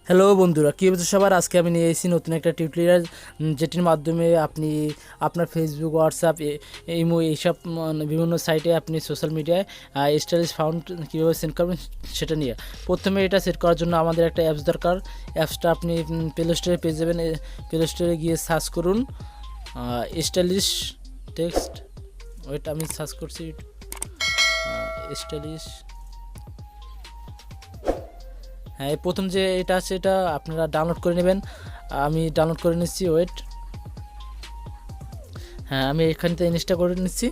Hello বন্ধুরা, কী হচ্ছে সবার? আজকে আমি নিয়ে এসেছি নতুন একটা টিউটোরিয়াল, যেটির মাধ্যমে আপনি আপনার ফেসবুক, হোয়াটসঅ্যাপ, ইমো এইসব বিভিন্ন সাইটে আপনি সোশ্যাল মিডিয়ায় স্টাইলিশ ফাউন্ড কীভাবে সেন্ড করবেন সেটা নিয়ে। প্রথমে এটা সেট করার জন্য আমাদের একটা অ্যাপস দরকার। অ্যাপসটা আপনি প্লে স্টোরে পেয়ে যাবেন। প্লে স্টোরে গিয়ে সার্চ করুন স্টাইলিশ টেক্সট। ওইটা আমি সার্চ করছি স্টাইলিশ। হ্যাঁ, এই প্রথম যে এটা আছে এটা আপনারা ডাউনলোড করে নেবেন। আমি ডাউনলোড করে নিচ্ছি, ওয়েট। হ্যাঁ, আমি এখান থেকে ইনস্টল করে নিচ্ছি।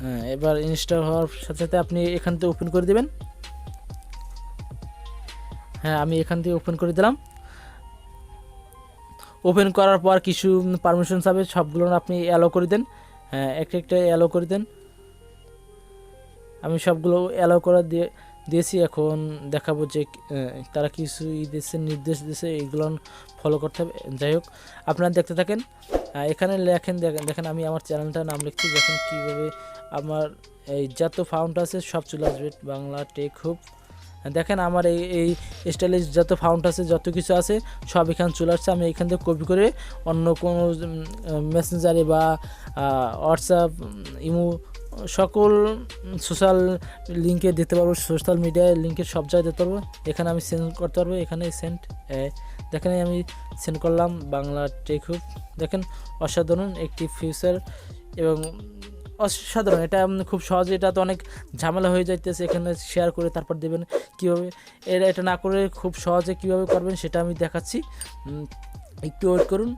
হ্যাঁ, এবার ইনস্টল হওয়ার সাথে সাথে আপনি এখান থেকে ওপেন করে দেবেন। হ্যাঁ, আমি এখান থেকে ওপেন করে দিলাম। ওপেন করার পর কিছু পারমিশন চাবে, সবগুলো আপনি অ্যালো করে দেন। হ্যাঁ, একটা একটা অ্যালো করে দেন। আমি সবগুলো অ্যালো করে দিয়েছি। এখন দেখাবো যে তারা কিছু দিয়েছে, নির্দেশ দিয়েছে, এইগুলো ফলো করতে হবে। যাই হোক, আপনারা দেখতে থাকেন। এখানে দেখেন আমি আমার চ্যানেলটার নাম লিখছি। দেখেন কীভাবে আমার এই যত ফাউন্ড আছে সব চলে আসবে, বাংলা টেক হুব। দেখেন আমার এই স্টাইলিশ যত ফাউন্ড আছে, যত কিছু আছে সব এখানে চলে আসছে। আমি এখান থেকে কপি করে অন্য কোনো মেসেঞ্জারে বা হোয়াটসঅ্যাপ, ইমো সকল সোশ্যাল লিঙ্কে দিতে পারবো, সোশ্যাল মিডিয়ায় লিঙ্কে সব জায়গায় দিতে পারবো। এখানে আমি সেন্ড করতে পারবো। এখানে সেন্ড, দেখেন আমি সেন্ড করলাম বাংলা টেক হুব। দেখেন অসাধারণ একটি ফিউচার এবং অসাধারণ। এটা খুব সহজে, এটা তো অনেক ঝামেলা হয়ে যাইতেছে। এখানে শেয়ার করে তারপর দেবেন কীভাবে। এটা না করে খুব সহজে কীভাবে করবেন সেটা আমি দেখাচ্ছি, একটু ওয়েট করুন।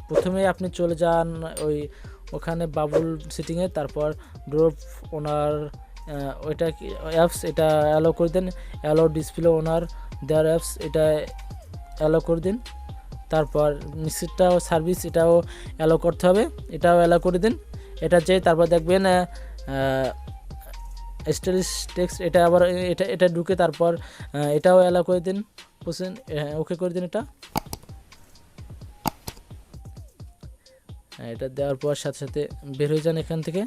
প্রথমে আপনি চলে যান ওখানে বাবুল সেটিংয়ে, তারপর ড্রপ ওনার ওইটা অ্যাপস, এটা অ্যালো করে দেন। অ্যালো ডিসপ্লে ওনার দেয়ার অ্যাপস, এটা অ্যালো করে দিন। তারপর নিশ্চিতটাও সার্ভিস, এটাও অ্যালো করতে হবে, এটাও অ্যালো করে দিন। এটা যেয়ে তারপর দেখবেন স্টাইলিশ টেক্সট, এটা আবার এটা ঢুকে তারপর এটাও অ্যালো করে দিন। ওকে করে দিন। এটা দেওয়ার পর সাথে সাথে বের হয়ে যান এখান থেকে।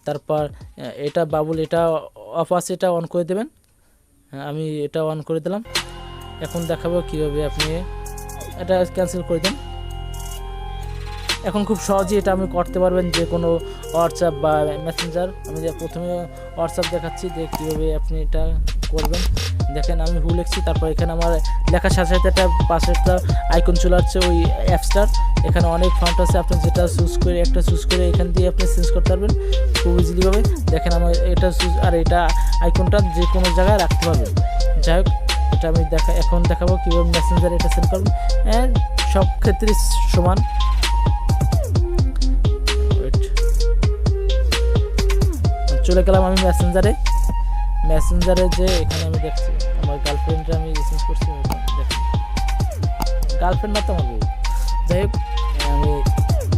তারপর এটা বাবুল, এটা অফ আছে, এটা অন করে দেবেন। আমি এটা অন করে দিলাম। এখন দেখাবো কীভাবে আপনি এটা ক্যান্সেল করে দেন। এখন খুব সহজেই এটা আমি করতে পারবেন, যে কোনো হোয়াটসঅ্যাপ বা মেসেঞ্জার। আমি প্রথমে হোয়াটসঅ্যাপ দেখাচ্ছি যে কীভাবে আপনি এটা করবেন। দেখেন আমি হু লিখছি, তারপর এখানে আমার লেখার সাথে সাথে একটা পাশে একটা আইকন চলে আসছে ওই অ্যাপসটার। এখানে অনেক ফন্ট আছে, আপনি যেটা চুজ করে এখান দিয়ে আপনি চেঞ্জ করতে পারবেন খুব ইজিলিভাবে। দেখেন আমার এটা চুজ, আর এটা আইকনটা যে কোনো জায়গায় রাখতে পারবেন। যাই হোক, এটা আমি এখন দেখাবো কীভাবে মেসেঞ্জারে এটা সেন্ড করবেন। সব ক্ষেত্রে সমান। চলে গেলাম আমি মেসেঞ্জারে যে এখানে আমি দেখছি আমার গার্লফ্রেন্ডে আমি রিসেন্স করছি। দেখেন গার্লফ্রেন্ড না তো আমার বউ। যাই হোক, আমি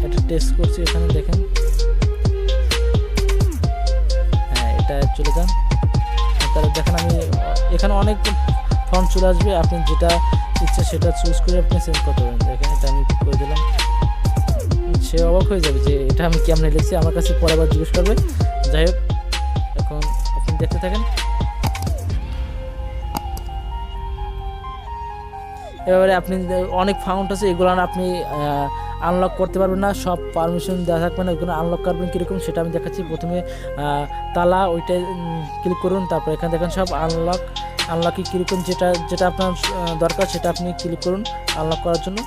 এটা টেস্ট করছি। এখানে দেখেন, হ্যাঁ এটা চলে যান। তাহলে দেখেন আমি এখানে অনেক ফন্ট চলে আসবে, আপনি যেটা ইচ্ছা সেটা চুজ করে আপনি সেন্ড করতে পারেন। দেখেন এটা আমি করে দিলাম। সে অবাক হয়ে যাবে যে এটা আমি কেমনে লিখছি, আমার কাছে পরে আবার জিজ্ঞেস করবে। যাই হোক, এখন আপনি দেখতে থাকেন। এবারে আপনি অনেক ফাউন্ড আছে, এগুলো আপনি আনলক করতে পারবেন না, সব পারমিশন দেওয়া থাকবে না। এগুলো আনলক করবেন কীরকম সেটা আমি দেখাচ্ছি। প্রথমে তালা ওইটাই ক্লিক করুন, তারপর এখানে দেখেন সব আনলকই কীরকম, যেটা আপনার দরকার সেটা আপনি ক্লিক করুন আনলক করার জন্য।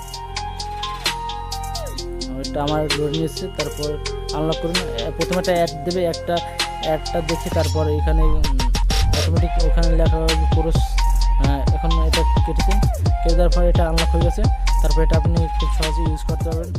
ওইটা আমার লোড নিয়েছে, তারপর আনলক করুন। প্রথমে একটা অ্যাড দেবে, একটা দেখে তারপর এখানে অটোমেটিক ওখানে লেখা হবে পুরুষ। এখন এটা কেটে দেওয়ার পর এটা আনলক হয়ে গেছে। তারপর এটা আপনি খুব সহজে ইউজ করতে পারবেন।